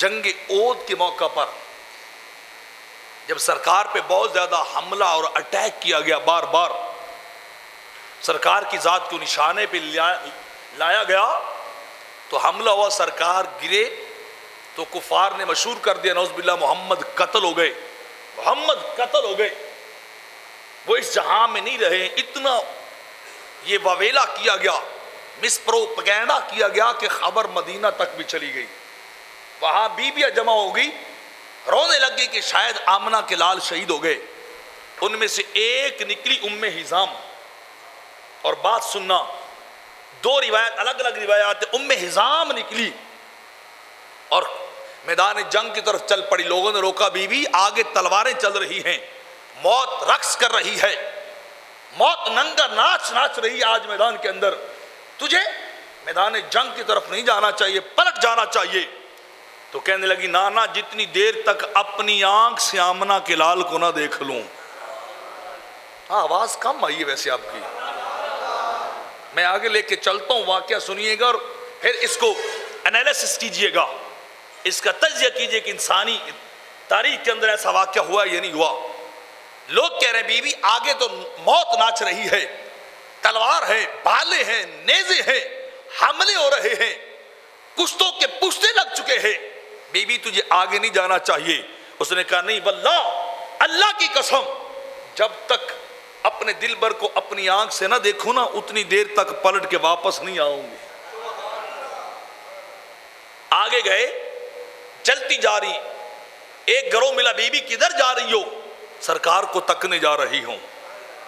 جنگ احد کے موقع پر جب سرکار پہ بہت زیادہ حملہ اور اٹیک کیا گیا، بار بار سرکار کی ذات کو نشانے پہ لایا گیا تو حملہ ہوا، سرکار گرے تو کفار نے مشہور کر دیا نعوذ باللہ محمد قتل ہو گئے، محمد قتل ہو گئے، وہ اس جہاں میں نہیں رہے۔ اتنا یہ وویلا کیا گیا، مسپروپیگنڈا کیا گیا کہ خبر مدینہ تک بھی چلی گئی، وہاں بیویاں جمع ہو گئی، رونے لگی کہ شاید آمنہ کے لال شہید ہو گئے۔ ان میں سے ایک نکلی ام حزام، اور بات سننا، دو روایت الگ الگ روایات، ام حزام نکلی اور میدان جنگ کی طرف چل پڑی۔ لوگوں نے روکا، بیوی آگے تلواریں چل رہی ہیں، موت رقص کر رہی ہے، موت ننگا ناچ رہی ہے آج میدان کے اندر، تجھے میدان جنگ کی طرف نہیں جانا چاہیے، پلٹ جانا چاہیے۔ تو کہنے لگی نانا جتنی دیر تک اپنی آنکھ سے آمنہ کے لال کو نہ دیکھ لوں۔ آواز کم آئی ہے ویسے آپ کی، میں آگے لے کے چلتا ہوں، واقعہ سنیے گا اور پھر اس کو انالیسس کیجئے گا، اس کا تجزیہ کیجئے کہ انسانی تاریخ کے اندر ایسا واقعہ ہوا یا نہیں ہوا۔ لوگ کہہ رہے ہیں بیوی آگے تو موت ناچ رہی ہے، تلوار ہے، بھالے ہیں، نیزے ہیں، حملے ہو رہے ہیں، کشتوں کے پشتے لگ چکے ہیں، بیوی تجھے آگے نہیں جانا چاہیے۔ اس نے کہا نہیں واللہ، اللہ کی قسم، جب تک اپنے دل بر کو اپنی آنکھ سے نہ دیکھوں نا اتنی دیر تک پلٹ کے واپس نہیں آؤں گی۔ آگے گئے، چلتی جا رہی، ایک گروہ ملا، بیوی کدھر جا رہی ہو؟ سرکار کو تکنے جا رہی ہوں،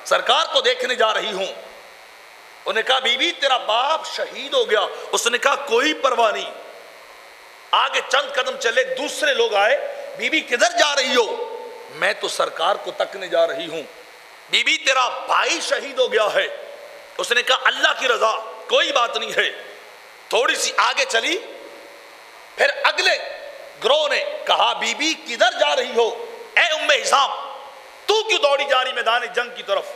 سرکار کو دیکھنے جا رہی ہوں۔ انہوں نے کہا بیوی تیرا باپ شہید ہو گیا۔ اس نے کہا کوئی پرواہ نہیں۔ آگے چند قدم چلے، دوسرے لوگ آئے، بیوی کدھر جا رہی ہو؟ میں تو سرکار کو تکنے جا رہی ہوں۔ بیوی تیرا بھائی شہید ہو گیا ہے۔ اس نے کہا اللہ کی رضا، کوئی بات نہیں ہے۔ تھوڑی سی آگے چلی، پھر اگلے گروہ نے کہا بیوی کدھر جا رہی ہو؟ اے ام حزام تو کیوں دوڑی جا رہی میدان جنگ کی طرف؟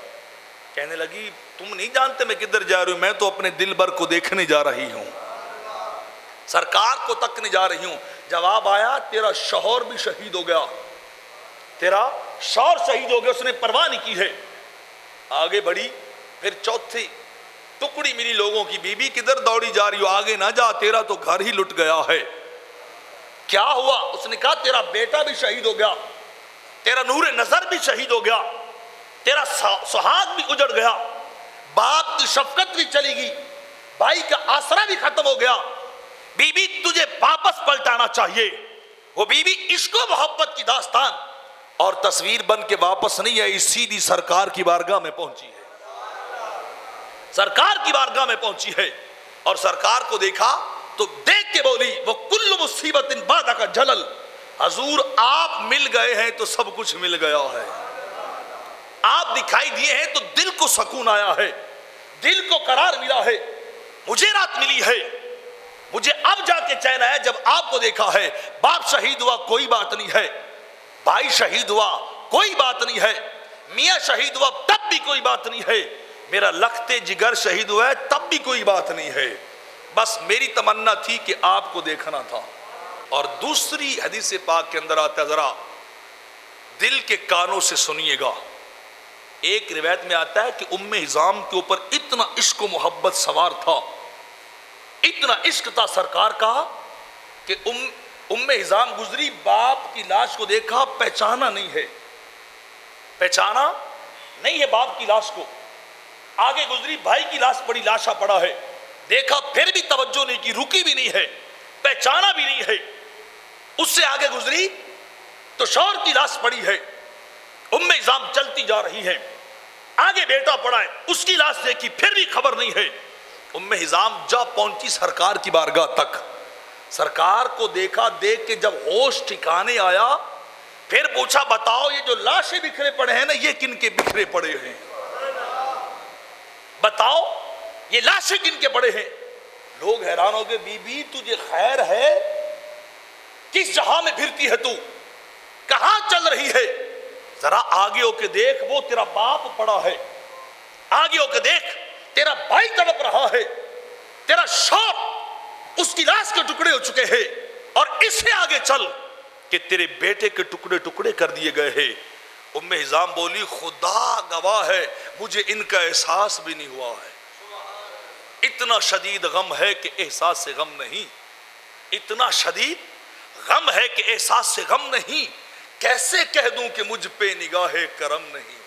کہنے لگی تم نہیں جانتے میں کدھر جا رہی ہوں، میں تو اپنے دل بر کو دیکھنے جا رہی ہوں، سرکار کو تکنے جا رہی ہوں۔ جواب آیا تیرا شوہر بھی شہید ہو گیا، تیرا شوہر شہید ہو گیا، اس نے پرواہ نہیں کی ہے۔ آگے بڑھی، پھر چوتھی ٹکڑی ملی لوگوں کی، بیوی کدھر دوڑی جا رہی ہو؟ آگے نہ جا، تیرا تو گھر ہی لٹ گیا ہے۔ کیا ہوا؟ اس نے کہا تیرا بیٹا بھی شہید ہو گیا، تیرا نور نظر بھی شہید ہو گیا، تیرا سہاگ بھی اجڑ گیا، باپ کی شفقت بھی چلی گئی، بھائی کا آسرا بھی ختم ہو گیا، بیوی تجھے واپس پلٹانا چاہیے۔ وہ بیوی عشق و محبت کی داستان اور تصویر بن کے واپس نہیں آئی، سیدھی سرکار کی بارگاہ میں پہنچی ہے، سرکار کی بارگاہ میں پہنچی ہے، اور سرکار کو دیکھا تو دیکھ کے بولی وہ کل مصیبت بعد کا جلل، حضور آپ مل گئے ہیں تو سب کچھ مل گیا ہے، آپ دکھائی دیے ہیں تو دل کو سکون آیا ہے، دل کو قرار ملا ہے، مجھے رات ملی ہے، مجھے اب جا کے چین آیا جب آپ کو دیکھا ہے۔ باپ شہید ہوا کوئی بات نہیں ہے، بھائی شہید ہوا کوئی بات نہیں ہے، میاں شہید ہوا تب بھی کوئی بات نہیں ہے، میرا لختے جگر شہید ہوا ہے تب بھی کوئی بات نہیں ہے، بس میری تمنا تھی کہ آپ کو دیکھنا تھا۔ اور دوسری حدیث پاک کے اندر آتا ہے، ذرا دل کے کانوں سے سنیے گا۔ ایک روایت میں آتا ہے کہ ام حزام کے اوپر اتنا عشق و محبت سوار تھا، اتنا عشق تھا سرکار کا کہ ام حزام گزری، باپ کی لاش کو دیکھا، پہچانا نہیں ہے، پہچانا نہیں ہے باپ کی لاش کو۔ آگے گزری، بھائی کی لاش پڑی، لاشا پڑا ہے، دیکھا پھر بھی توجہ نہیں کی، رکی بھی نہیں ہے، پہچانا بھی نہیں ہے۔ اس سے آگے گزری تو شوہر کی لاش پڑی ہے، ام حزام چلتی جا رہی ہے، آگے بیٹا پڑا ہے، اس کی لاش دیکھی پھر بھی خبر نہیں ہے۔ ام حزام جا پہنچی سرکار کی بارگاہ تک، سرکار کو دیکھا، دیکھ کے جب ہوش ٹھکانے آیا پھر پوچھا بتاؤ یہ جو لاشیں بکھرے پڑے ہیں نا یہ کن کے بکھرے پڑے ہیں؟ بتاؤ یہ لاشیں کن کے پڑے ہیں؟ لوگ حیران ہو گئے، بی بی تجھے خیر ہے؟ کس جہاں میں پھرتی ہے تو؟ کہاں چل رہی ہے؟ ذرا آگے ہو کے دیکھ، وہ تیرا باپ پڑا ہے، آگے ہو کے دیکھ تیرا بھائی تڑپ رہا ہے، تیرا شوہر اس کی لاش کے ٹکڑے ہو چکے ہیں، اور اس سے آگے چل کہ تیرے بیٹے کے ٹکڑے ٹکڑے کر دیے گئے ہیں۔ ام حزام بولی خدا گواہ ہے مجھے ان کا احساس بھی نہیں ہوا ہے۔ اتنا شدید غم ہے کہ احساس سے غم نہیں، اتنا شدید غم ہے کہ احساس سے غم نہیں، کیسے کہہ دوں کہ مجھ پہ نگاہ کرم نہیں۔